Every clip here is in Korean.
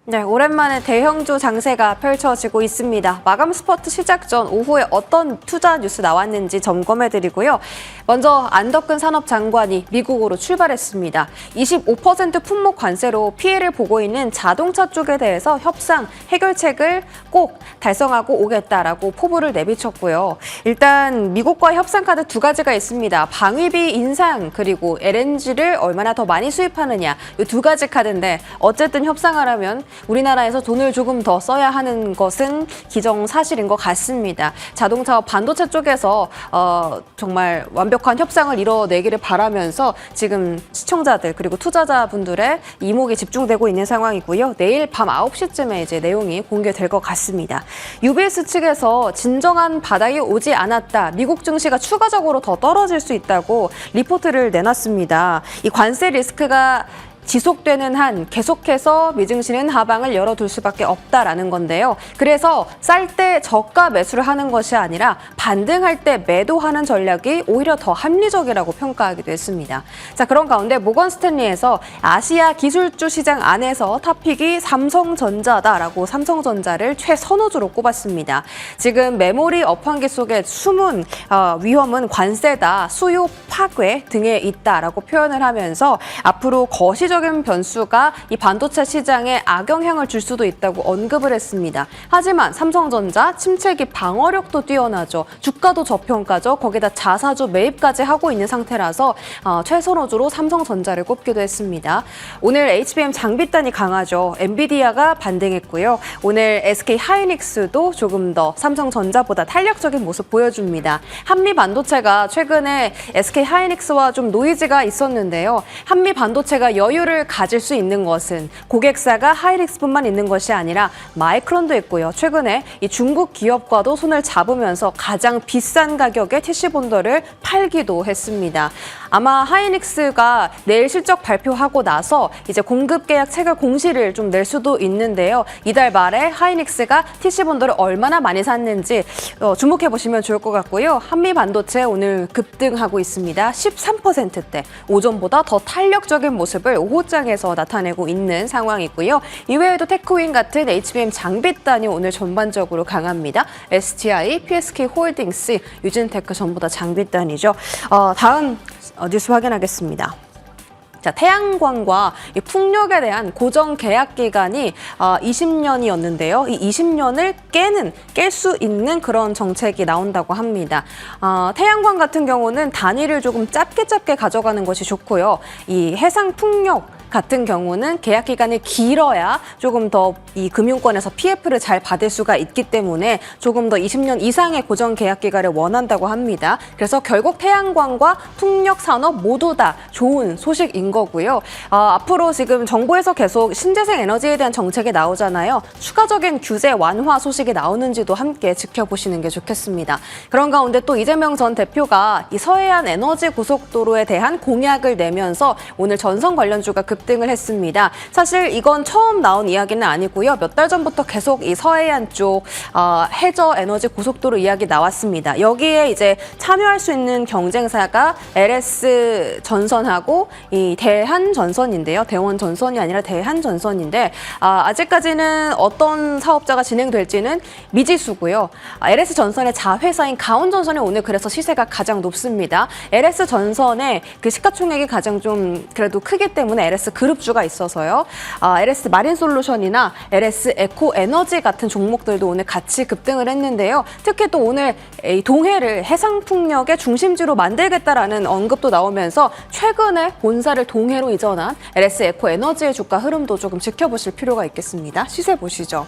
네, 오랜만에 대형주 장세가 펼쳐지고 있습니다. 마감 스퍼트 시작 전 오후에 어떤 투자 뉴스 나왔는지 점검해드리고요. 먼저 안덕근 산업장관이 미국으로 출발했습니다. 25% 품목 관세로 피해를 보고 있는 자동차 쪽에 대해서 협상, 해결책을 꼭 달성하고 오겠다라고 포부를 내비쳤고요. 일단 미국과 협상 카드 두 가지가 있습니다. 방위비 인상 그리고 LNG를 얼마나 더 많이 수입하느냐 이 두 가지 카드인데 어쨌든 협상을 하면 우리나라에서 돈을 조금 더 써야 하는 것은 기정사실인 것 같습니다. 자동차와 반도체 쪽에서 정말 완벽한 협상을 이뤄내기를 바라면서 지금 시청자들 그리고 투자자분들의 이목이 집중되고 있는 상황이고요. 내일 밤 9시쯤에 이제 내용이 공개될 것 같습니다. UBS 측에서 진정한 바닥이 오지 않았다. 미국 증시가 추가적으로 더 떨어질 수 있다고 리포트를 내놨습니다. 이 관세 리스크가 지속되는 한 계속해서 미증시는 하방을 열어둘 수밖에 없다라는 건데요. 그래서 쌀 때 저가 매수를 하는 것이 아니라 반등할 때 매도하는 전략이 오히려 더 합리적이라고 평가하기도 했습니다. 자, 그런 가운데 모건 스탠리에서 아시아 기술주 시장 안에서 탑픽이 삼성전자다라고 삼성전자를 최선호주로 꼽았습니다. 지금 메모리 업황기 속에 숨은 위험은 관세다, 수요 파괴 등에 있다라고 표현을 하면서 앞으로 거시적 변수가 이 반도체 시장에 악영향을 줄 수도 있다고 언급을 했습니다. 하지만 삼성전자 침체기 방어력도 뛰어나죠. 주가도 저평가죠. 거기다 자사주 매입까지 하고 있는 상태라서 최선호주로 삼성전자를 꼽기도 했습니다. 오늘 HBM 장비단이 강하죠. 엔비디아가 반등했고요. 오늘 SK 하이닉스도 조금 더 삼성전자보다 탄력적인 모습 보여줍니다. 한미 반도체가 최근에 SK 하이닉스와 좀 노이즈가 있었는데요. 한미 반도체가 여유를 가질 수 있는 것은 고객사가 하이닉스뿐만 있는 것이 아니라 마이크론도 있고요. 최근에 이 중국 기업과도 손을 잡으면서 가장 비싼 가격에 TC본더를 팔기도 했습니다. 아마 하이닉스가 내일 실적 발표하고 나서 이제 공급 계약 체결 공시를 좀 낼 수도 있는데요. 이달 말에 하이닉스가 TC본더를 얼마나 많이 샀는지 주목해 보시면 좋을 것 같고요. 한미 반도체 오늘 급등하고 있습니다. 13%대 오전보다 더 탄력적인 모습을 오후장에서 나타내고 있는 상황이고요. 이외에도 테크윈 같은 HBM 장비단이 오늘 전반적으로 강합니다. STI, PSK 홀딩스, 유진테크 전부 다 장비단이죠. 다음 뉴스 확인하겠습니다. 자, 태양광과 이 풍력에 대한 고정 계약 기간이 20년이었는데요. 이 20년을 깰 수 있는 그런 정책이 나온다고 합니다. 태양광 같은 경우는 단위를 조금 짧게 가져가는 것이 좋고요. 이 해상 풍력 같은 경우는 계약 기간이 길어야 조금 더 이 금융권에서 PF를 잘 받을 수가 있기 때문에 조금 더 20년 이상의 고정 계약 기간을 원한다고 합니다. 그래서 결국 태양광과 풍력 산업 모두 다 좋은 소식인 거고요. 앞으로 지금 정부에서 계속 신재생 에너지에 대한 정책이 나오잖아요. 추가적인 규제 완화 소식이 나오는지도 함께 지켜보시는 게 좋겠습니다. 그런 가운데 또 이재명 전 대표가 이 서해안 에너지 고속도로에 대한 공약을 내면서 오늘 전선 관련주가 급등을 했습니다. 사실 이건 처음 나온 이야기는 아니고요. 몇 달 전부터 계속 이 서해안 쪽 해저 에너지 고속도로 이야기 나왔습니다. 여기에 이제 참여할 수 있는 경쟁사가 LS 전선하고 이 대한 전선인데요. 대원 전선이 아니라 대한 전선인데 아직까지는 어떤 사업자가 진행될지는 미지수고요. LS 전선의 자회사인 가온 전선이 오늘 그래서 시세가 가장 높습니다. LS 전선의 그 시가총액이 가장 좀 그래도 크기 때문에 LS 그룹주가 있어서요. LS 마린솔루션이나 LS 에코에너지 같은 종목들도 오늘 같이 급등을 했는데요. 특히 또 오늘 이 동해를 해상풍력의 중심지로 만들겠다라는 언급도 나오면서 최근에 본사를 동해로 이전한 LS 에코에너지의 주가 흐름도 조금 지켜보실 필요가 있겠습니다. 시세 보시죠.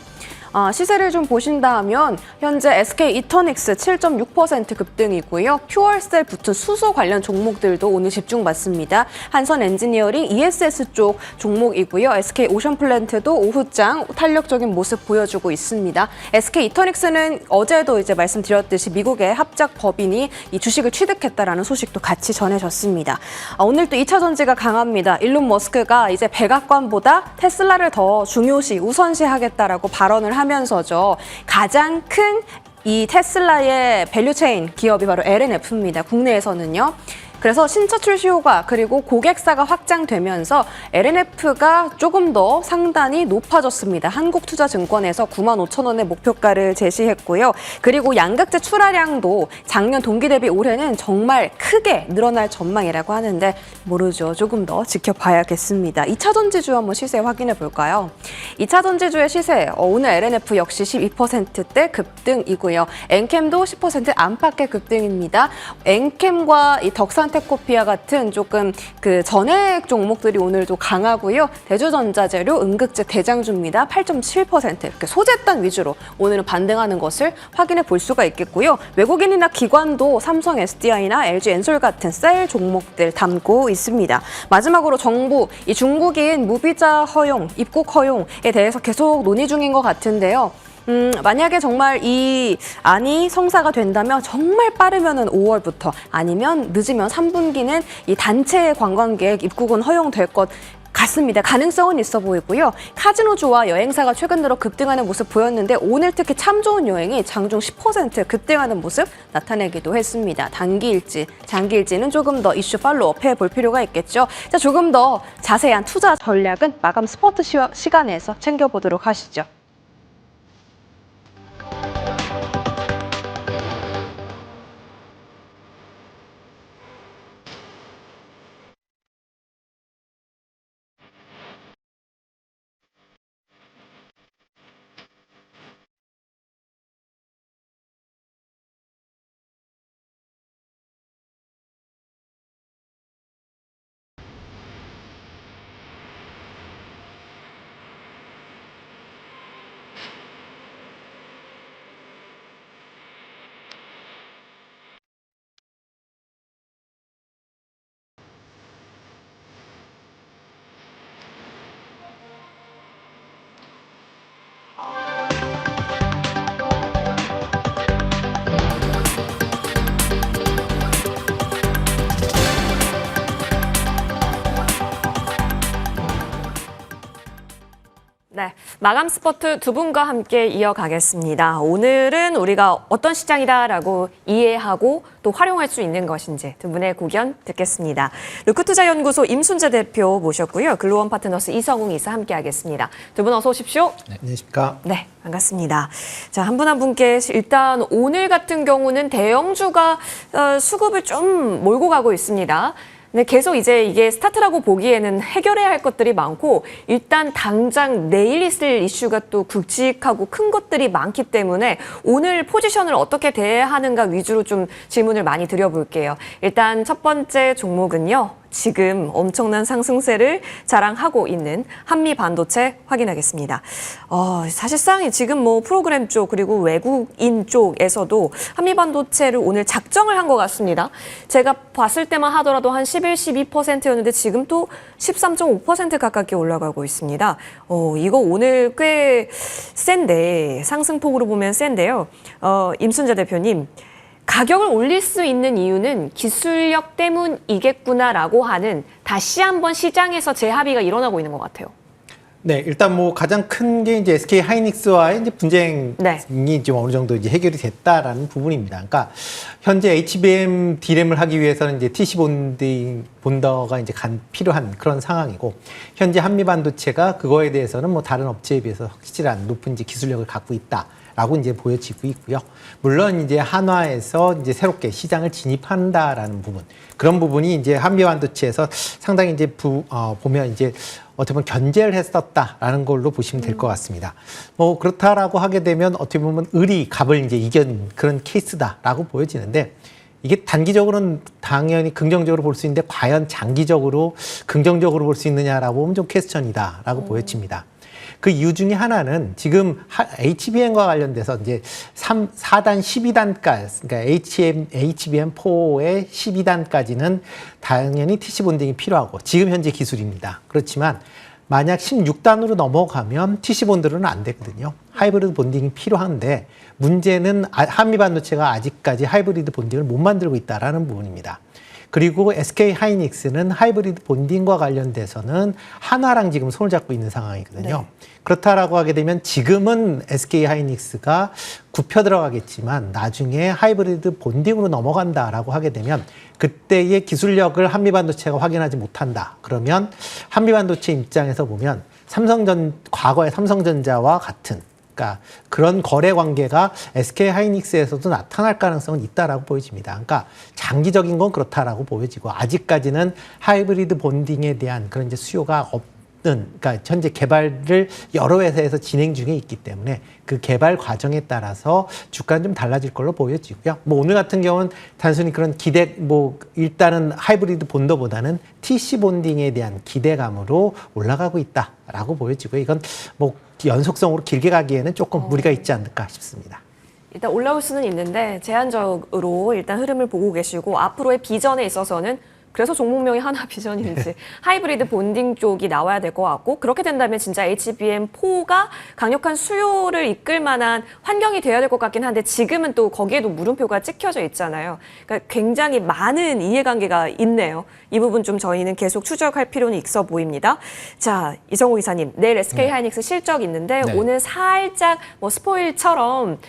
시세를 좀 보신다 하면 현재 SK 이터닉스 7.6% 급등이고요. 퓨얼셀 붙은 수소 관련 종목들도 오늘 집중받습니다. 한선 엔지니어링 ESS 쪽 종목이고요. SK 오션플랜트도 오후장 탄력적인 모습 보여주고 있습니다. SK 이터닉스는 어제도 이제 말씀드렸듯이 미국의 합작 법인이 이 주식을 취득했다라는 소식도 같이 전해졌습니다. 오늘 또 2차 전지가 강합니다. 일론 머스크가 이제 백악관보다 테슬라를 더 중요시 우선시하겠다라고 발언을 하면서죠. 가장 큰 이 테슬라의 밸류체인 기업이 바로 LNF입니다. 국내에서는요. 그래서 신차 출시 효과 그리고 고객사가 확장되면서 LNF가 조금 더 상단이 높아졌습니다. 한국투자증권에서 95,000원의 목표가를 제시했고요. 그리고 양극재 출하량도 작년 동기 대비 올해는 정말 크게 늘어날 전망이라고 하는데 모르죠. 조금 더 지켜봐야겠습니다. 2차 전지주 한번 시세 확인해 볼까요? 2차 전지주의 시세 오늘 LNF 역시 12%대 급등이고요. 엔캠도 10% 안팎의 급등입니다. 엔캠과 이 덕산테코피아 같은 조금 그 전액 종목들이 오늘도 강하고요. 대주전자재료, 응급제 대장주입니다. 8.7% 이렇게 소재단 위주로 오늘은 반등하는 것을 확인해 볼 수가 있겠고요. 외국인이나 기관도 삼성 SDI나 LG 엔솔 같은 셀 종목들 담고 있습니다. 마지막으로 정부, 이 중국인 무비자 허용, 입국 허용에 대해서 계속 논의 중인 것 같은데요. 만약에 정말 이 안이 성사가 된다면 정말 빠르면은 5월부터 아니면 늦으면 3분기는 이 단체 관광객 입국은 허용될 것 같습니다. 가능성은 있어 보이고요. 카지노주와 여행사가 최근 들어 급등하는 모습 보였는데 오늘 특히 참 좋은 여행이 장중 10% 급등하는 모습 나타내기도 했습니다. 단기일지, 장기일지는 조금 더 이슈 팔로우업 해볼 필요가 있겠죠. 자, 조금 더 자세한 투자 전략은 마감 스포트 시간에서 챙겨보도록 하시죠. 네, 마감 스포트 두 분과 함께 이어가겠습니다. 오늘은 우리가 어떤 시장이다라고 이해하고 또 활용할 수 있는 것인지 두 분의 고견 듣겠습니다. 루크투자연구소 임순재 대표 모셨고요. 글로원 파트너스 이성웅 이사 함께하겠습니다. 두 분 어서 오십시오. 네, 안녕하십니까. 네, 반갑습니다. 자, 한 분 한 분께 일단 오늘 같은 경우는 대형주가 수급을 좀 몰고 가고 있습니다. 네, 계속 이제 이게 스타트라고 보기에는 해결해야 할 것들이 많고 일단 당장 내일 있을 이슈가 또 굵직하고 큰 것들이 많기 때문에 오늘 포지션을 어떻게 대해야 하는가 위주로 좀 질문을 많이 드려볼게요. 일단 첫 번째 종목은요. 지금 엄청난 상승세를 자랑하고 있는 한미반도체 확인하겠습니다. 사실상 지금 뭐 프로그램 쪽 그리고 외국인 쪽에서도 한미반도체를 오늘 작정을 한 것 같습니다. 제가 봤을 때만 하더라도 한 11, 12%였는데 지금 또 13.5% 가깝게 올라가고 있습니다. 이거 오늘 꽤 센데 상승폭으로 보면 센데요. 임순재 대표님. 가격을 올릴 수 있는 이유는 기술력 때문이겠구나라고 하는 다시 한번 시장에서 재합의가 일어나고 있는 것 같아요. 네, 일단 뭐 가장 큰 게 이제 SK 하이닉스와의 이제 분쟁이 네. 좀 어느 정도 이제 해결이 됐다라는 부분입니다. 그러니까 현재 HBM D램을 하기 위해서는 이제 TC 본더가 이제 필요한 그런 상황이고 현재 한미반도체가 그거에 대해서는 뭐 다른 업체에 비해서 확실한 높은 이제 기술력을 갖고 있다. 라고 이제 보여지고 있고요. 물론 이제 한화에서 이제 새롭게 시장을 진입한다라는 부분, 그런 부분이 이제 한미반도체에서 상당히 이제 보면 이제 어떻게 보면 견제를 했었다라는 걸로 보시면 될 것 같습니다. 뭐 그렇다라고 하게 되면 어떻게 보면 을이 갑을 이제 이긴 그런 케이스다라고 보여지는데 이게 단기적으로는 당연히 긍정적으로 볼 수 있는데 과연 장기적으로 긍정적으로 볼 수 있느냐라고 보면 좀 퀘스천이다라고 보여집니다. 그 이유 중에 하나는 지금 HBM과 관련돼서 이제 4단 12단까지, 그러니까 HBM4의 12단까지는 당연히 TC 본딩이 필요하고 지금 현재 기술입니다. 그렇지만 만약 16단으로 넘어가면 TC 본드로는 안 되거든요. 하이브리드 본딩이 필요한데 문제는 한미반도체가 아직까지 하이브리드 본딩을 못 만들고 있다는 부분입니다. 그리고 SK 하이닉스는 하이브리드 본딩과 관련돼서는 한화랑 지금 손을 잡고 있는 상황이거든요. 네. 그렇다라고 하게 되면 지금은 SK 하이닉스가 굽혀 들어가겠지만 나중에 하이브리드 본딩으로 넘어간다라고 하게 되면 그때의 기술력을 한미반도체가 확인하지 못한다. 그러면 한미반도체 입장에서 보면 과거의 삼성전자와 같은 그러니까 그런 거래 관계가 SK 하이닉스에서도 나타날 가능성은 있다라고 보여집니다. 그러니까 장기적인 건 그렇다라고 보여지고 아직까지는 하이브리드 본딩에 대한 그런 이제 수요가 그러니까 현재 개발을 여러 회사에서 진행 중에 있기 때문에 그 개발 과정에 따라서 주가는 좀 달라질 걸로 보여지고요. 뭐 오늘 같은 경우는 단순히 그런 일단은 하이브리드 본더보다는 TC 본딩에 대한 기대감으로 올라가고 있다라고 보여지고요. 이건 뭐 연속성으로 길게 가기에는 조금 무리가 있지 않을까 싶습니다. 일단 올라올 수는 있는데 제한적으로 일단 흐름을 보고 계시고 앞으로의 비전에 있어서는 그래서 종목명이 하나 비전인지 하이브리드 본딩 쪽이 나와야 될 것 같고 그렇게 된다면 진짜 HBM4가 강력한 수요를 이끌 만한 환경이 되어야 될 것 같긴 한데 지금은 또 거기에도 물음표가 찍혀져 있잖아요. 그러니까 굉장히 많은 이해관계가 있네요. 이 부분 좀 저희는 계속 추적할 필요는 있어 보입니다. 자, 이정호 이사님, 내일 SK 하이닉스 실적 있는데 네. 오늘 살짝 뭐 스포일처럼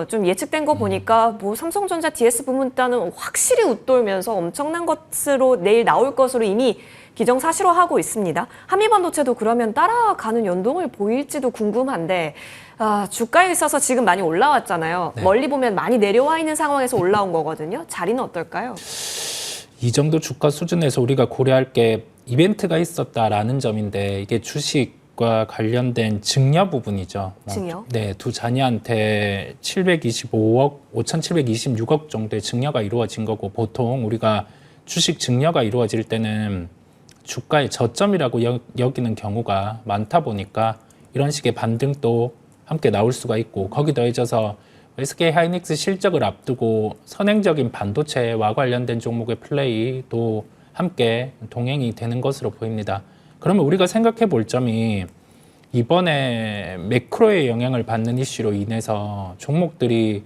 좀 예측된 거 보니까 뭐 삼성전자 DS 부문단은 확실히 웃돌면서 엄청난 것으로 내일 나올 것으로 이미 기정사실화하고 있습니다. 한미반도체도 그러면 따라가는 연동을 보일지도 궁금한데 주가에 있어서 지금 많이 올라왔잖아요. 네. 멀리 보면 많이 내려와 있는 상황에서 올라온 거거든요. 자리는 어떨까요? 이 정도 주가 수준에서 우리가 고려할 게 이벤트가 있었다라는 점인데 이게 주식과 관련된 증여 부분이죠. 증여? 네, 두 자녀한테 725억, 5,726억 정도의 증여가 이루어진 거고 보통 우리가 주식 증여가 이루어질 때는 주가의 저점이라고 여기는 경우가 많다 보니까 이런 식의 반등도 함께 나올 수가 있고 거기 더해져서 SK 하이닉스 실적을 앞두고 선행적인 반도체와 관련된 종목의 플레이도 함께 동행이 되는 것으로 보입니다. 그러면 우리가 생각해 볼 점이 이번에 매크로의 영향을 받는 이슈로 인해서 종목들이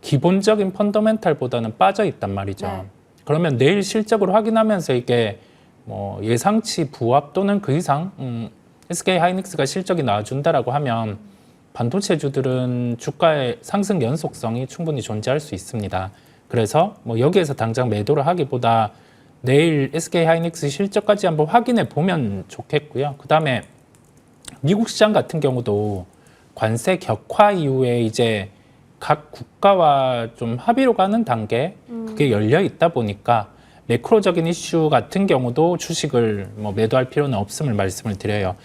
기본적인 펀더멘탈보다는 빠져 있단 말이죠. 네. 그러면 내일 실적을 확인하면서 이게 뭐 예상치 부합 또는 그 이상 SK 하이닉스가 실적이 나와준다라고 하면 반도체주들은 주가의 상승 연속성이 충분히 존재할 수 있습니다. 그래서 뭐 여기에서 당장 매도를 하기보다 내일 SK 하이닉스 실적까지 한번 확인해 보면 좋겠고요. 그다음에 미국 시장 같은 경우도 관세 격화 이후에 이제 각 국가와 좀 합의로 가는 단계 그게 열려 있다 보니까 매크로적인 이슈 같은 경우도 주식을 뭐 매도할 필요는 없음을 말씀을 드려요.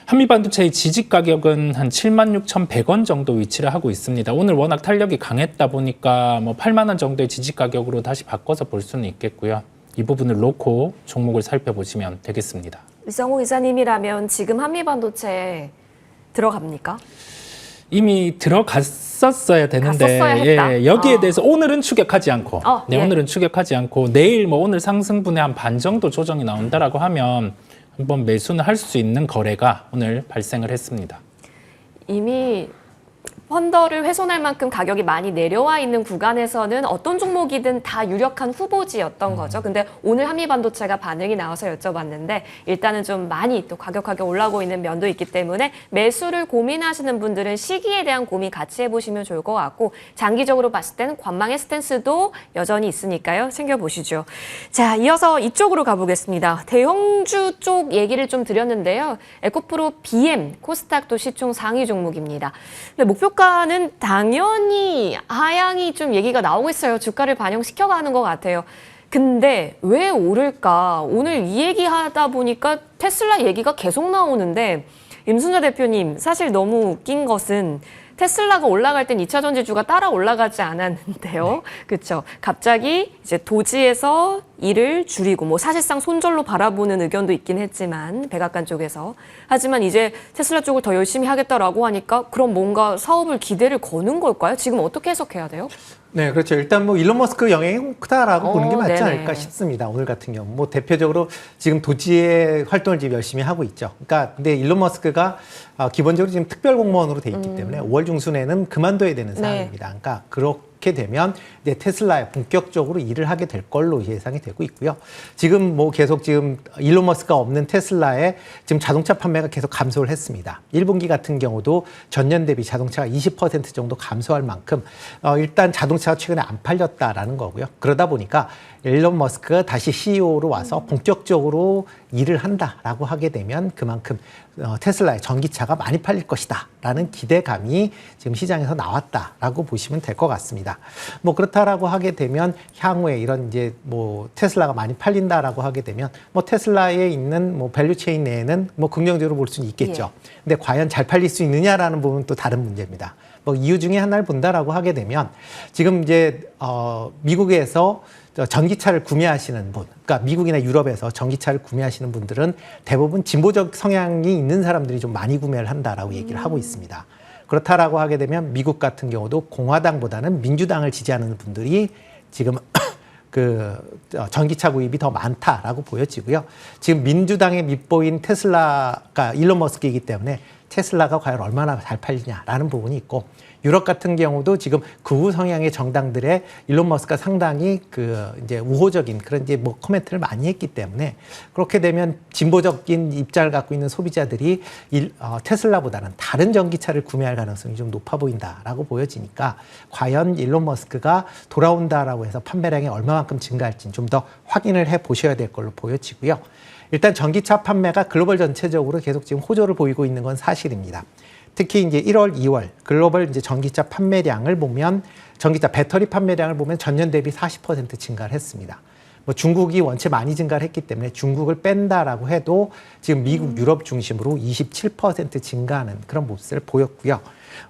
한미반도체의 지지 가격은 한 76,100원 정도 위치를 하고 있습니다. 오늘 워낙 탄력이 강했다 보니까 뭐 8만 원 정도의 지지 가격으로 다시 바꿔서 볼 수는 있겠고요. 이 부분을 놓고 종목을 살펴보시면 되겠습니다. 이정호 이사님이라면 지금 한미반도체 들어갑니까? 이미 들어갔었어야 되는데 갔었어야 했다. 여기에 대해서 오늘은 추격하지 않고 예. 오늘은 추격하지 않고 내일 뭐 오늘 상승분의 한 반 정도 조정이 나온다라고 하면 한번 매수는 할 수 있는 거래가 오늘 발생을 했습니다. 이미 펀더를 훼손할 만큼 가격이 많이 내려와 있는 구간에서는 어떤 종목이든 다 유력한 후보지였던 거죠. 근데 오늘 한미반도체가 반응이 나와서 여쭤봤는데 일단은 좀 많이 또 가격하게 올라오고 있는 면도 있기 때문에 매수를 고민하시는 분들은 시기에 대한 고민 같이 해보시면 좋을 것 같고 장기적으로 봤을 때는 관망의 스탠스도 여전히 있으니까요. 챙겨보시죠. 자, 이어서 이쪽으로 가보겠습니다. 대형주 쪽 얘기를 좀 드렸는데요. 에코프로 BM, 코스닥도 시총 상위 종목입니다. 근데 목표가는 당연히 하향이 좀 얘기가 나오고 있어요. 주가를 반영시켜가는 것 같아요. 근데 왜 오를까? 오늘 이 얘기하다 보니까 테슬라 얘기가 계속 나오는데 임순자 대표님, 사실 너무 웃긴 것은 테슬라가 올라갈 땐 2차 전지주가 따라 올라가지 않았는데요. 그렇죠. 갑자기 이제 도지에서 일을 줄이고 뭐 사실상 손절로 바라보는 의견도 있긴 했지만 백악관 쪽에서 하지만 이제 테슬라 쪽을 더 열심히 하겠다라고 하니까 그럼 뭔가 사업을 기대를 거는 걸까요? 지금 어떻게 해석해야 돼요? 네, 그렇죠. 일단 뭐 일론 머스크 영향이 크다라고 보는 게 맞지 네네. 않을까 싶습니다. 오늘 같은 경우 뭐 대표적으로 지금 도지의 활동을 지금 열심히 하고 있죠. 그러니까 근데 일론 머스크가 기본적으로 지금 특별 공무원으로 돼 있기 때문에 5월 중순에는 그만둬야 되는 상황입니다. 그러니까 그렇게 되면 이제 테슬라에 본격적으로 일을 하게 될 걸로 예상이 되고 있고요. 지금 뭐 계속 지금 일론 머스크가 없는 테슬라의 지금 자동차 판매가 계속 감소를 했습니다. 1분기 같은 경우도 전년 대비 자동차가 20% 정도 감소할 만큼 일단 자동차가 최근에 안 팔렸다라는 거고요. 그러다 보니까 일론 머스크가 다시 CEO로 와서 본격적으로 일을 한다라고 하게 되면 그만큼 테슬라의 전기차가 많이 팔릴 것이다라는 기대감이 지금 시장에서 나왔다라고 보시면 될 것 같습니다. 뭐 그렇다라고 하게 되면 향후에 이런 이제 뭐 테슬라가 많이 팔린다라고 하게 되면 뭐 테슬라에 있는 뭐 밸류체인 내에는 뭐 긍정적으로 볼 수는 있겠죠. 근데 과연 잘 팔릴 수 있느냐라는 부분은 또 다른 문제입니다. 뭐 이유 중에 하나를 본다라고 하게 되면 지금 이제 미국에서 전기차를 구매하시는 분, 그러니까 미국이나 유럽에서 전기차를 구매하시는 분들은 대부분 진보적 성향이 있는 사람들이 좀 많이 구매를 한다라고 얘기를 하고 있습니다. 그렇다라고 하게 되면 미국 같은 경우도 공화당보다는 민주당을 지지하는 분들이 지금 전기차 구입이 더 많다라고 보여지고요. 지금 민주당의 밑보인 테슬라가 일론 머스크이기 때문에 테슬라가 과연 얼마나 잘 팔리냐라는 부분이 있고, 유럽 같은 경우도 지금 극우 성향의 정당들의 일론 머스크가 상당히 이제 우호적인 그런 이제 뭐 코멘트를 많이 했기 때문에 그렇게 되면 진보적인 입장을 갖고 있는 소비자들이 테슬라보다는 다른 전기차를 구매할 가능성이 좀 높아 보인다라고 보여지니까 과연 일론 머스크가 돌아온다라고 해서 판매량이 얼마만큼 증가할지는 좀 더 확인을 해 보셔야 될 걸로 보여지고요. 일단 전기차 판매가 글로벌 전체적으로 계속 지금 호조를 보이고 있는 건 사실입니다. 특히 이제 1월, 2월 글로벌 이제 전기차 판매량을 보면 전기차 배터리 판매량을 보면 전년 대비 40% 증가를 했습니다. 뭐 중국이 원체 많이 증가를 했기 때문에 중국을 뺀다라고 해도 지금 미국, 유럽 중심으로 27% 증가하는 그런 모습을 보였고요.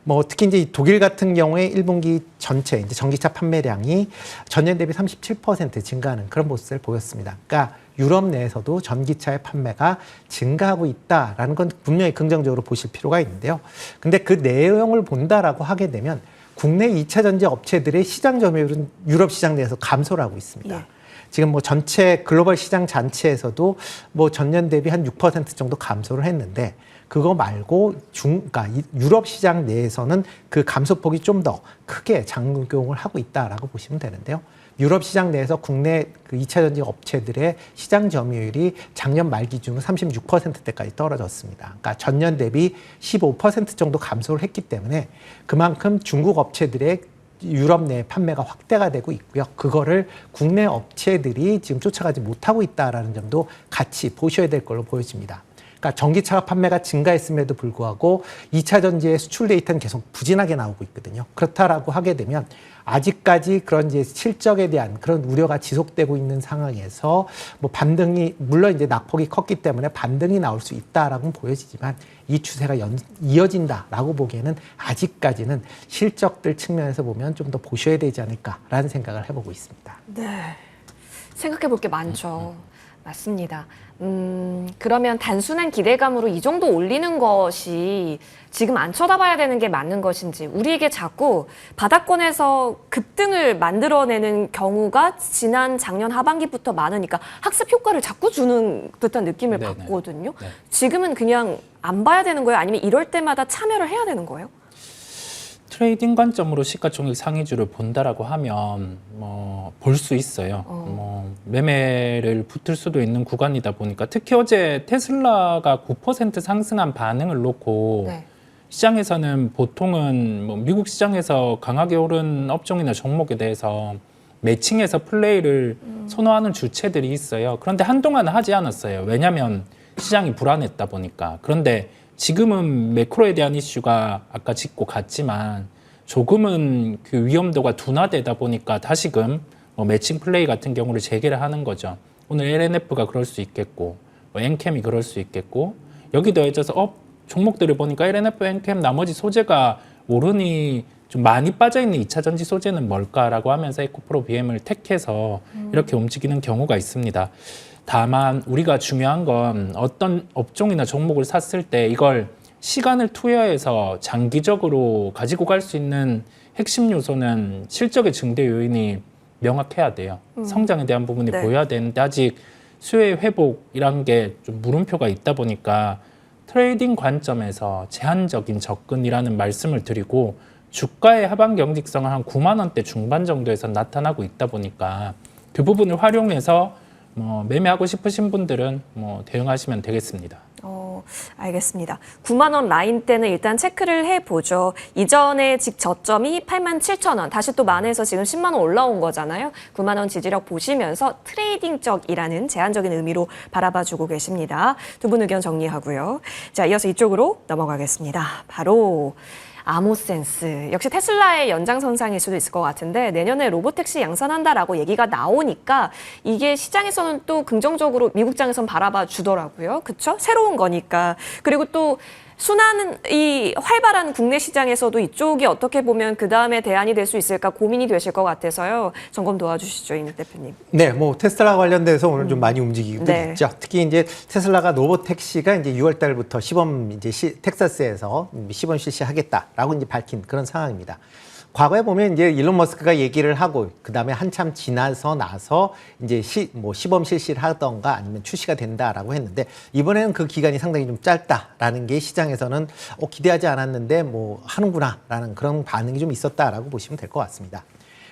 뭐 특히 이제 독일 같은 경우에 1분기 전체 이제 전기차 판매량이 전년 대비 37% 증가하는 그런 모습을 보였습니다. 그러니까 유럽 내에서도 전기차의 판매가 증가하고 있다라는 건 분명히 긍정적으로 보실 필요가 있는데요. 근데 그 내용을 본다라고 하게 되면 국내 2차 전지 업체들의 시장 점유율은 유럽 시장 내에서 감소를 하고 있습니다. 예. 지금 뭐 전체 글로벌 시장 전체에서도 뭐 전년 대비 한 6% 정도 감소를 했는데 그거 말고 그러니까 유럽 시장 내에서는 그 감소폭이 좀 더 크게 작용을 하고 있다라고 보시면 되는데요. 유럽 시장 내에서 국내 그 2차 전지 업체들의 시장 점유율이 작년 말 기준으로 36%대까지 떨어졌습니다. 그러니까 전년 대비 15% 정도 감소를 했기 때문에 그만큼 중국 업체들의 유럽 내 판매가 확대가 되고 있고요. 그거를 국내 업체들이 지금 쫓아가지 못하고 있다라는 점도 같이 보셔야 될 걸로 보여집니다. 그러니까 전기차 판매가 증가했음에도 불구하고 2차 전지의 수출 데이터는 계속 부진하게 나오고 있거든요. 그렇다라고 하게 되면 아직까지 그런 이제 실적에 대한 그런 우려가 지속되고 있는 상황에서 뭐 반등이 물론 이제 낙폭이 컸기 때문에 반등이 나올 수 있다라고 보여지지만 이 추세가 이어진다라고 보기에는 아직까지는 실적들 측면에서 보면 좀 더 보셔야 되지 않을까라는 생각을 해보고 있습니다. 네. 생각해 볼 게 많죠. 맞습니다. 그러면 단순한 기대감으로 이 정도 올리는 것이 지금 안 쳐다봐야 되는 게 맞는 것인지, 우리에게 자꾸 바닥권에서 급등을 만들어내는 경우가 작년 하반기부터 많으니까 학습 효과를 자꾸 주는 듯한 느낌을 네네. 받거든요. 네. 지금은 그냥 안 봐야 되는 거예요? 아니면 이럴 때마다 참여를 해야 되는 거예요? 트레이딩 관점으로 시가총액 상위주를 본다라고 하면 뭐 볼 수 있어요. 뭐 매매를 붙을 수도 있는 구간이다 보니까 특히 어제 테슬라가 9% 상승한 반응을 놓고 네. 시장에서는 보통은 뭐 미국 시장에서 강하게 오른 업종이나 종목에 대해서 매칭해서 플레이를 선호하는 주체들이 있어요. 그런데 한동안은 하지 않았어요. 왜냐하면 시장이 불안했다 보니까. 그런데 지금은 매크로에 대한 이슈가 아까 짚고 갔지만 조금은 그 위험도가 둔화되다 보니까 다시금 뭐 매칭 플레이 같은 경우를 재개를 하는 거죠. 오늘 LNF가 그럴 수 있겠고, 뭐 엔캠이 그럴 수 있겠고, 여기 더해져서 종목들을 보니까 LNF, 엔캠 나머지 소재가 오르니 좀 많이 빠져있는 2차 전지 소재는 뭘까라고 하면서 에코프로 BM을 택해서 이렇게 움직이는 경우가 있습니다. 다만 우리가 중요한 건 어떤 업종이나 종목을 샀을 때 이걸 시간을 투여해서 장기적으로 가지고 갈 수 있는 핵심 요소는 실적의 증대 요인이 명확해야 돼요. 성장에 대한 부분이 네. 보여야 되는데 아직 수요의 회복이란 게 좀 물음표가 있다 보니까 트레이딩 관점에서 제한적인 접근이라는 말씀을 드리고 주가의 하반 경직성은 한 9만 원대 중반 정도에서 나타나고 있다 보니까 그 부분을 활용해서 매매하고 싶으신 분들은 대응하시면 되겠습니다. 알겠습니다. 9만 원 라인대는 일단 체크를 해보죠. 이전에 저점이 8만 7천 원, 다시 또 만에서 지금 10만 원 올라온 거잖아요. 9만 원 지지력 보시면서 트레이딩적이라는 제한적인 의미로 바라봐주고 계십니다. 두 분 의견 정리하고요. 자, 이어서 이쪽으로 넘어가겠습니다. 바로 아모센스. 역시 테슬라의 연장선상일 수도 있을 것 같은데 내년에 로보택시 양산한다라고 얘기가 나오니까 이게 시장에서는 또 긍정적으로 미국장에선 바라봐 주더라고요. 그렇죠? 새로운 거니까. 그리고 또 순환은 이 활발한 국내 시장에서도 이쪽이 어떻게 보면 그 다음에 대안이 될 수 있을까 고민이 되실 것 같아서요. 점검 도와주시죠, 임 대표님. 네, 테슬라 관련돼서 오늘 좀 많이 움직이기도 네. 있죠. 특히 이제 테슬라가 로보택시가 이제 6월 달부터 시범 텍사스에서 시범 실시하겠다라고 이제 밝힌 그런 상황입니다. 과거에 보면 이제 일론 머스크가 얘기를 하고 그다음에 한참 지나서 나서 이제 시범 실시를 하던가 아니면 출시가 된다라고 했는데 이번에는 그 기간이 상당히 좀 짧다라는 게 시장에서는 기대하지 않았는데 하는구나라는 그런 반응이 좀 있었다라고 보시면 될 것 같습니다.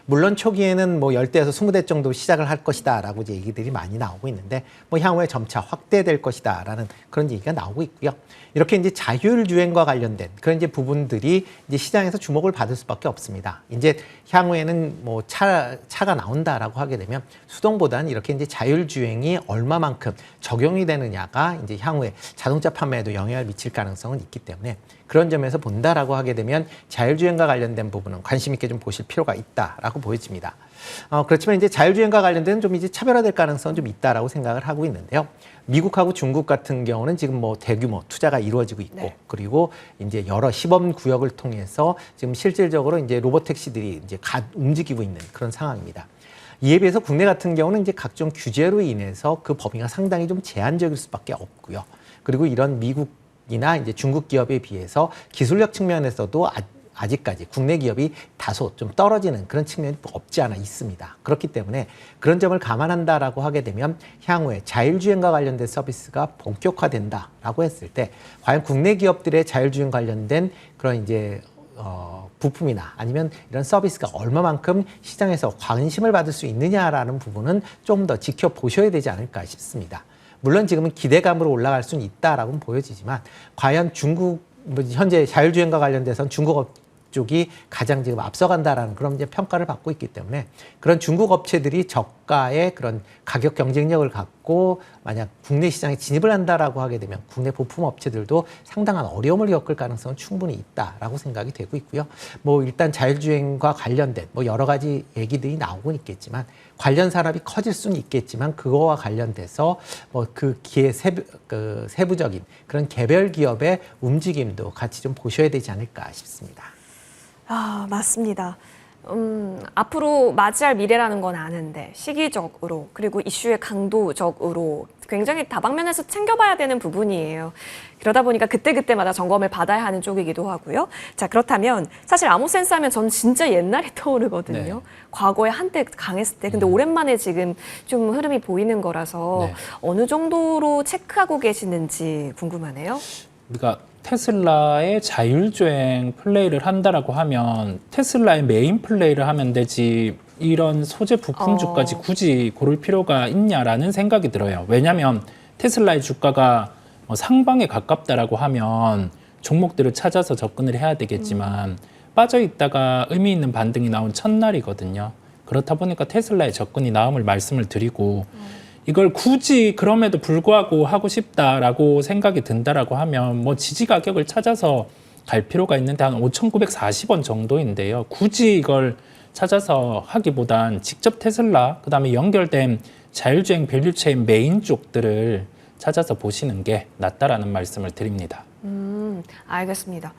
물론 초기에는 10대에서 20대 정도 시작을 할 것이다라고 이제 얘기들이 많이 나오고 있는데 향후에 점차 확대될 것이다라는 그런 얘기가 나오고 있고요. 이렇게 이제 자율주행과 관련된 그런 이제 부분들이 이제 시장에서 주목을 받을 수밖에 없습니다. 이제 향후에는 차가 나온다라고 하게 되면 수동보다는 이렇게 이제 자율주행이 얼마만큼 적용이 되느냐가 이제 향후에 자동차 판매에도 영향을 미칠 가능성은 있기 때문에 그런 점에서 본다라고 하게 되면 자율주행과 관련된 부분은 관심 있게 좀 보실 필요가 있다라고 보여집니다. 그렇지만 이제 자율주행과 관련된 좀 이제 차별화될 가능성은 좀 있다라고 생각을 하고 있는데요. 미국하고 중국 같은 경우는 지금 대규모 투자가 이루어지고 있고 네. 그리고 이제 여러 시범 구역을 통해서 지금 실질적으로 이제 로보택시들이 이제 움직이고 있는 그런 상황입니다. 이에 비해서 국내 같은 경우는 이제 각종 규제로 인해서 그 범위가 상당히 좀 제한적일 수밖에 없고요. 그리고 이런 미국이나 이제 중국 기업에 비해서 기술력 측면에서도 아직까지 국내 기업이 다소 좀 떨어지는 그런 측면이 없지 않아 있습니다. 그렇기 때문에 그런 점을 감안한다라고 하게 되면 향후에 자율주행과 관련된 서비스가 본격화된다라고 했을 때 과연 국내 기업들의 자율주행 관련된 그런 이제 부품이나 아니면 이런 서비스가 얼마만큼 시장에서 관심을 받을 수 있느냐라는 부분은 좀 더 지켜보셔야 되지 않을까 싶습니다. 물론 지금은 기대감으로 올라갈 수는 있다라고는 보여지지만 과연 중국 현재 자율주행과 관련돼서는 중국 쪽이 가장 지금 앞서간다라는 그런 이제 평가를 받고 있기 때문에 그런 중국 업체들이 저가의 그런 가격 경쟁력을 갖고 만약 국내 시장에 진입을 한다라고 하게 되면 국내 부품 업체들도 상당한 어려움을 겪을 가능성은 충분히 있다라고 생각이 되고 있고요. 일단 자율주행과 관련된 여러 가지 얘기들이 나오고 있겠지만 관련 산업이 커질 수는 있겠지만 그거와 관련돼서 그 세부적인 그런 개별 기업의 움직임도 같이 좀 보셔야 되지 않을까 싶습니다. 맞습니다. 앞으로 맞이할 미래라는 건 아는데 시기적으로 그리고 이슈의 강도적으로 굉장히 다방면에서 챙겨봐야 되는 부분이에요. 그러다 보니까 그때그때마다 점검을 받아야 하는 쪽이기도 하고요. 자, 그렇다면 사실 아모센스 하면 전 진짜 옛날이 떠오르거든요. 네. 과거에 한때 강했을 때. 근데 오랜만에 지금 좀 흐름이 보이는 거라서 네. 어느 정도로 체크하고 계시는지 궁금하네요. 그러니까 테슬라의 자율주행 플레이를 한다라고 하면 테슬라의 메인 플레이를 하면 되지 이런 소재 부품주까지 굳이 고를 필요가 있냐라는 생각이 들어요. 왜냐하면 테슬라의 주가가 상방에 가깝다라고 하면 종목들을 찾아서 접근을 해야 되겠지만 빠져 있다가 의미 있는 반등이 나온 첫날이거든요. 그렇다 보니까 테슬라의 접근이 나음을 말씀을 드리고 이걸 굳이 그럼에도 불구하고 하고 싶다라고 생각이 든다라고 하면 지지 가격을 찾아서 갈 필요가 있는데 한 5,940원 정도인데요. 굳이 이걸 찾아서 하기보단 직접 테슬라 그다음에 연결된 자율주행 밸류체인 메인 쪽들을 찾아서 보시는 게 낫다라는 말씀을 드립니다. 알겠습니다.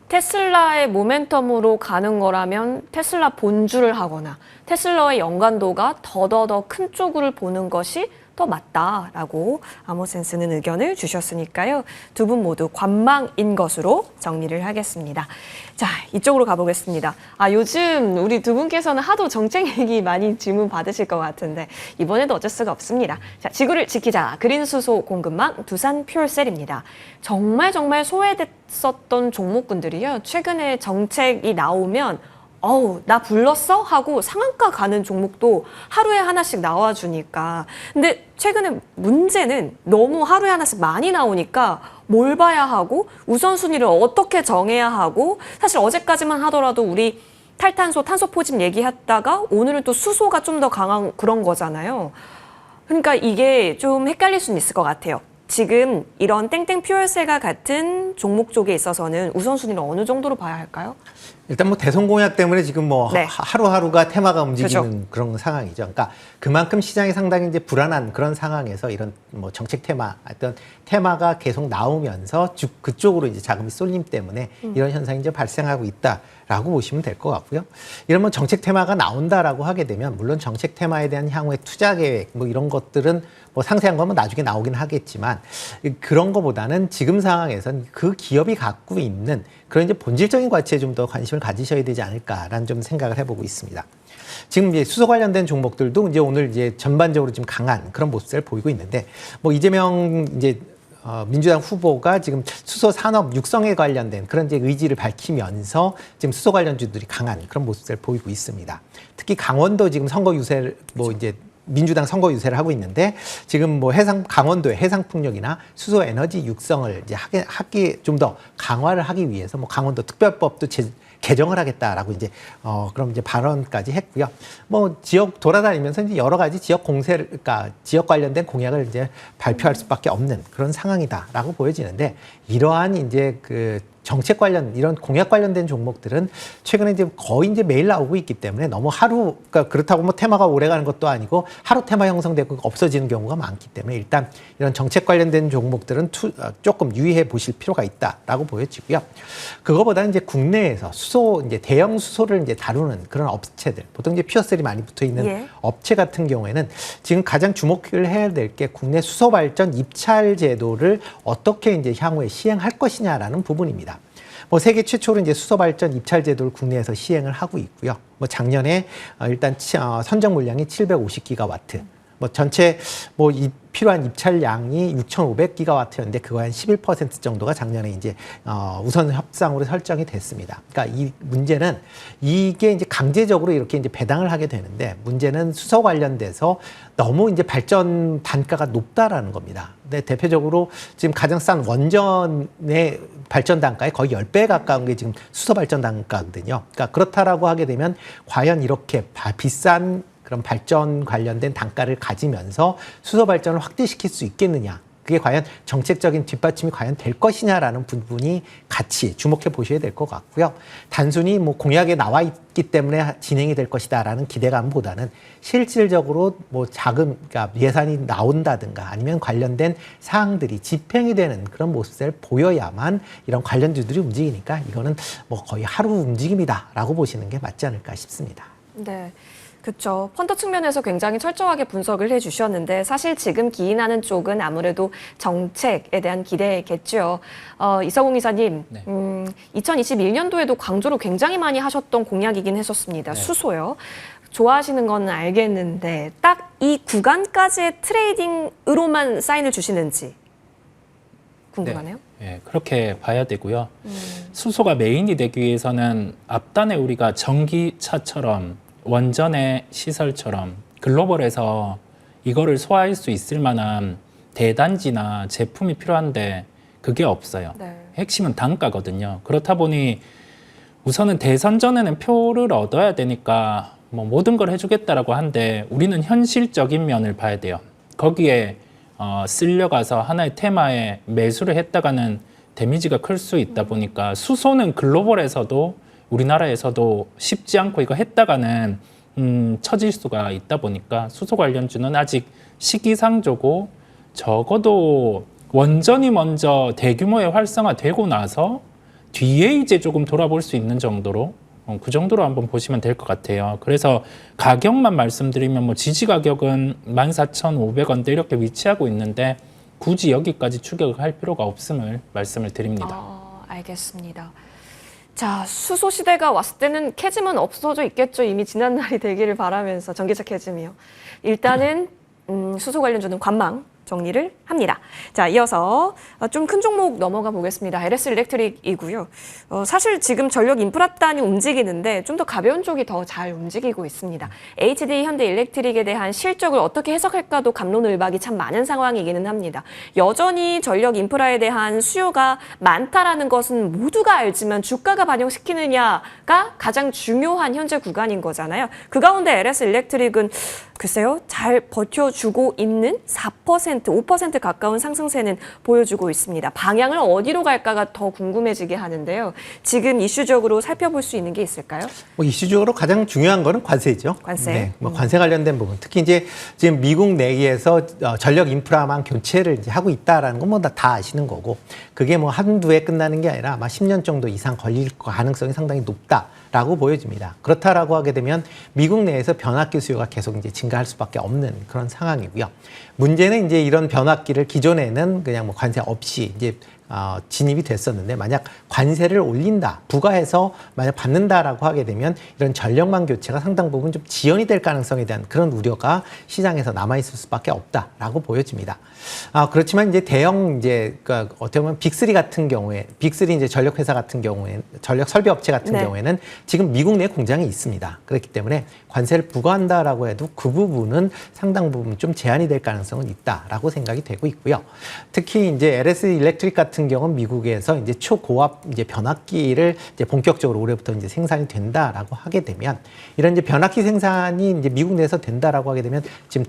테슬라의 모멘텀으로 가는 거라면 테슬라 본주를 하거나 테슬라의 연관도가 더더더 큰 쪽을 보는 것이 더 맞다라고 아모센스는 의견을 주셨으니까요. 두 분 모두 관망인 것으로 정리를 하겠습니다. 자, 이쪽으로 가보겠습니다. 요즘 우리 두 분께서는 하도 정책 얘기 많이 질문 받으실 것 같은데 이번에도 어쩔 수가 없습니다. 자, 지구를 지키자. 그린 수소 공급망 두산 퓨얼셀입니다. 정말 소외됐었던 종목군들이요. 최근에 정책이 나오면 나 불렀어? 하고 상한가 가는 종목도 하루에 하나씩 나와주니까. 근데 최근에 문제는 너무 하루에 하나씩 많이 나오니까 뭘 봐야 하고 우선순위를 어떻게 정해야 하고, 사실 어제까지만 하더라도 우리 탈탄소, 탄소 포집 얘기했다가 오늘은 또 수소가 좀 더 강한 그런 거잖아요. 그러니까 이게 좀 헷갈릴 수는 있을 것 같아요. 지금 이런 땡땡 퓨얼셀과 같은 종목 쪽에 있어서는 우선순위를 어느 정도로 봐야 할까요? 일단 뭐 대선 공약 때문에 지금 뭐 네. 하루하루가 테마가 움직이는 그렇죠. 그런 상황이죠. 그러니까 그만큼 시장이 상당히 이제 불안한 그런 상황에서 이런 뭐 정책 테마, 어떤 테마가 계속 나오면서 그쪽으로 이제 자금이 쏠림 때문에 이런 현상이 이제 발생하고 있다라고 보시면 될 것 같고요. 이러면 정책 테마가 나온다라고 하게 되면 물론 정책 테마에 대한 향후의 투자 계획 뭐 이런 것들은 뭐 상세한 건 나중에 나오긴 하겠지만 그런 거보다는 지금 상황에서는 그 기업이 갖고 있는 그런 이제 본질적인 가치에 좀 더 관심을 가지셔야 되지 않을까라는 좀 생각을 해보고 있습니다. 지금 이제 수소 관련된 종목들도 이제 오늘 이제 전반적으로 좀 강한 그런 모습을 보이고 있는데 뭐 이재명 이제 민주당 후보가 지금 수소 산업 육성에 관련된 그런 이제 의지를 밝히면서 지금 수소 관련주들이 강한 그런 모습을 보이고 있습니다. 특히 강원도 지금 선거 유세를 뭐 이제 민주당 선거 유세를 하고 있는데 지금 뭐 강원도의 해상풍력이나 수소 에너지 육성을 이제 하기 좀 더 강화를 하기 위해서 뭐 강원도 특별법도 개정을 하겠다라고 이제 그럼 이제 발언까지 했고요. 뭐 지역 돌아다니면서 이제 여러 가지 지역 그러니까 지역 관련된 공약을 이제 발표할 수밖에 없는 그런 상황이다라고 보여지는데, 이러한 이제 그 정책 관련 이런 공약 관련된 종목들은 최근에 이제 거의 이제 매일 나오고 있기 때문에 너무 그러니까 그렇다고 뭐 테마가 오래 가는 것도 아니고 하루 테마 형성되고 없어지는 경우가 많기 때문에 일단 이런 정책 관련된 종목들은 조금 유의해 보실 필요가 있다라고 보여지고요. 그거보다는 이제 국내에서 수소 이제 대형 수소를 이제 다루는 그런 업체들, 보통 이제 퓨어셀이 많이 붙어 있는 업체 같은 경우에는 지금 가장 주목을 해야 될 게 국내 수소 발전 입찰 제도를 어떻게 이제 향후에 시행할 것이냐라는 부분입니다. 뭐 세계 최초로 이제 수소 발전 입찰 제도를 국내에서 시행을 하고 있고요. 뭐 작년에 일단 선적 물량이 750기가와트, 뭐 전체 뭐 필요한 입찰량이 6,500기가와트였는데 그거 한 11% 정도가 작년에 이제 우선 협상으로 설정이 됐습니다. 그러니까 이 문제는 이게 이제 강제적으로 이렇게 이제 배당을 하게 되는데, 문제는 수소 관련돼서 너무 이제 발전 단가가 높다라는 겁니다. 근데 대표적으로 지금 가장 싼 원전의 발전 단가에 거의 10배 가까운 게 지금 수소 발전 단가거든요. 그러니까 그렇다라고 하게 되면 과연 이렇게 비싼 그런 발전 관련된 단가를 가지면서 수소 발전을 확대시킬 수 있겠느냐, 그게 과연 정책적인 뒷받침이 과연 될 것이냐라는 부분이 같이 주목해 보셔야 될 것 같고요. 단순히 뭐 공약에 나와 있기 때문에 진행이 될 것이다라는 기대감보다는 실질적으로 뭐 그러니까 예산이 나온다든가 아니면 관련된 사항들이 집행이 되는 그런 모습을 보여야만 이런 관련주들이 움직이니까 이거는 뭐 거의 하루 움직임이다라고 보시는 게 맞지 않을까 싶습니다. 네. 그렇죠. 펀드 측면에서 굉장히 철저하게 분석을 해주셨는데, 사실 지금 기인하는 쪽은 아무래도 정책에 대한 기대겠죠. 이서공 이사님, 네. 2021년도에도 강조를 굉장히 많이 하셨던 공약이긴 했었습니다. 네. 수소요. 좋아하시는 건 알겠는데 딱 이 구간까지의 트레이딩으로만 사인을 주시는지 궁금하네요. 네, 그렇게 봐야 되고요. 수소가 메인이 되기 위해서는 앞단에 우리가 전기차처럼 원전의 시설처럼 글로벌에서 이거를 소화할 수 있을 만한 대단지나 제품이 필요한데 그게 없어요. 네. 핵심은 단가거든요. 그렇다 보니 우선은 대선 전에는 표를 얻어야 되니까 뭐 모든 걸 해주겠다라고 하는데 우리는 현실적인 면을 봐야 돼요. 거기에 쓸려가서 하나의 테마에 매수를 했다가는 데미지가 클 수 있다 보니까 수소는 글로벌에서도 우리나라에서도 쉽지 않고 이거 했다가는 처질 수가 있다 보니까 수소 관련주는 아직 시기상조고, 적어도 원전이 먼저 대규모의 활성화되고 나서 뒤에 이제 조금 돌아볼 수 있는 정도로 그 정도로 한번 보시면 될 것 같아요. 그래서 가격만 말씀드리면 뭐 지지 가격은 14,500원대 이렇게 위치하고 있는데 굳이 여기까지 추격을 할 필요가 없음을 말씀을 드립니다. 알겠습니다. 자, 수소 시대가 왔을 때는 캐즘은 없어져 있겠죠. 이미 지난 날이 되기를 바라면서 전기차 캐즘이요. 일단은 수소 관련주는 관망 정리를 합니다. 자, 이어서 좀 큰 종목 넘어가 보겠습니다. LS 일렉트릭이고요. 사실 지금 전력 인프라단이 움직이는데 좀 더 가벼운 쪽이 더 잘 움직이고 있습니다. HD 현대 일렉트릭에 대한 실적을 어떻게 해석할까도 갑론을박이 참 많은 상황이기는 합니다. 여전히 전력 인프라에 대한 수요가 많다라는 것은 모두가 알지만 주가가 반영시키느냐가 가장 중요한 현재 구간인 거잖아요. 그 가운데 LS 일렉트릭은 글쎄요, 잘 버텨주고 있는 4%, 5% 가까운 상승세는 보여주고 있습니다. 방향을 어디로 갈까가 더 궁금해지게 하는데요. 지금 이슈적으로 살펴볼 수 있는 게 있을까요? 뭐 이슈적으로 가장 중요한 거는 관세죠. 관세. 네, 뭐 관세 관련된 부분. 특히 이제 지금 미국 내에서 전력 인프라망 교체를 이제 하고 있다라는 건 뭐 다 아시는 거고, 그게 뭐 한두 해 끝나는 게 아니라 아마 10년 정도 이상 걸릴 가능성이 상당히 높다라고 보여집니다. 그렇다라고 하게 되면 미국 내에서 변압기 수요가 계속 이제 증가할 수밖에 없는 그런 상황이고요. 문제는 이제 이런 변압기를 기존에는 그냥 뭐 관세 없이 이제 진입이 됐었는데, 만약 관세를 올린다, 부과해서 만약 받는다라고 하게 되면 이런 전력망 교체가 상당 부분 좀 지연이 될 가능성에 대한 그런 우려가 시장에서 남아있을 수밖에 없다라고 보여집니다. 그렇지만 이제 대형 그러니까 어떻게 보면 빅3 같은 경우에, 빅3 이제 전력회사 같은 경우에, 전력 설비 업체 같은 네. 경우에는 지금 미국 내 공장이 있습니다. 그렇기 때문에 관세를 부과한다라고 해도 그 부분은 상당 부분 좀 제한이 될 가능성은 있다라고 생각이 되고 있고요. 특히 이제 LS 일렉트릭 같은 경우는 미국에서 이제 초고압 이제 변압기를 이제 본격적으로 올해부터 이제 생산이 된다라고 하게 되면, 이런 이제 변압기 생산이 이제 미국 내에서 된다라고 하게 되면 지금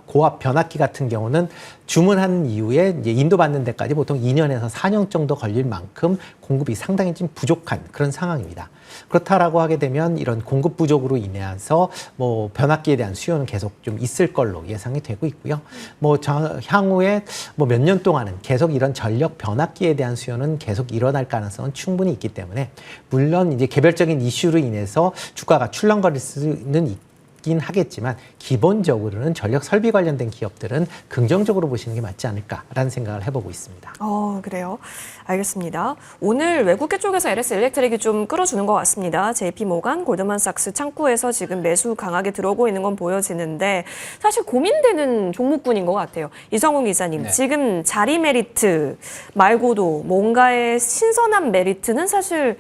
고압 변압기 같은 경우는 주문한 이후에 이제 인도받는 데까지 보통 2년에서 4년 정도 걸릴 만큼 공급이 상당히 좀 부족한 그런 상황입니다. 그렇다라고 하게 되면 이런 공급 부족으로 인해서 뭐 변압기에 대한 수요는 계속 좀 있을 걸로 예상이 되고 있고요. 뭐 향후에 뭐 몇 년 동안은 계속 이런 전력 변압기에 대한 수요는 계속 일어날 가능성은 충분히 있기 때문에, 물론 이제 개별적인 이슈로 인해서 주가가 출렁거릴 수는 있긴 하겠지만 기본적으로는 전력 설비 관련된 기업들은 긍정적으로 보시는 게 맞지 않을까라는 생각을 해보고 있습니다. 그래요. 알겠습니다. 오늘 외국계 쪽에서 LS 일렉트릭이 좀 끌어주는 것 같습니다. JP모간, 골드만삭스 창구에서 지금 매수 강하게 들어오고 있는 건 보여지는데, 사실 고민되는 종목군인 것 같아요. 이성훈 기자님, 네. 지금 자리 메리트 말고도 뭔가의 신선한 메리트는 사실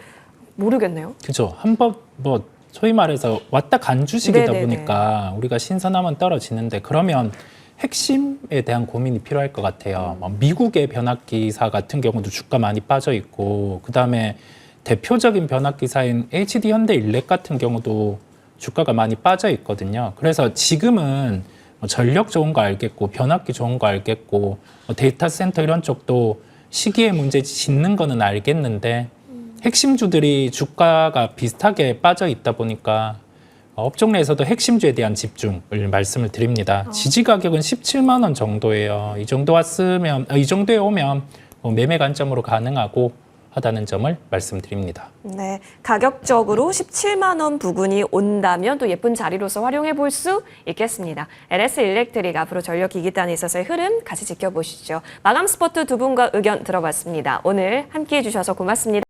모르겠네요. 그죠. 한번 뭐 소위 말해서 왔다 간 주식이다 네네네. 보니까 우리가 신선하면 떨어지는데, 그러면 핵심에 대한 고민이 필요할 것 같아요. 미국의 변압기사 같은 경우도 주가 많이 빠져 있고, 그다음에 대표적인 변압기사인 HD 현대 일렉 같은 경우도 주가가 많이 빠져 있거든요. 그래서 지금은 전력 좋은 거 알겠고, 변압기 좋은 거 알겠고, 데이터 센터 이런 쪽도 시기의 문제지 짓는 거는 알겠는데, 핵심주들이 주가가 비슷하게 빠져 있다 보니까 업종 내에서도 핵심주에 대한 집중을 말씀을 드립니다. 지지 가격은 17만 원 정도예요. 이 정도 왔으면, 이 정도에 오면 매매 관점으로 가능하고 하다는 점을 말씀드립니다. 네, 가격적으로 17만 원 부근이 온다면 또 예쁜 자리로서 활용해 볼 수 있겠습니다. LS 일렉트릭 앞으로 전력 기기단에 있어서의 흐름 같이 지켜보시죠. 마감 스포트 두 분과 의견 들어봤습니다. 오늘 함께해 주셔서 고맙습니다.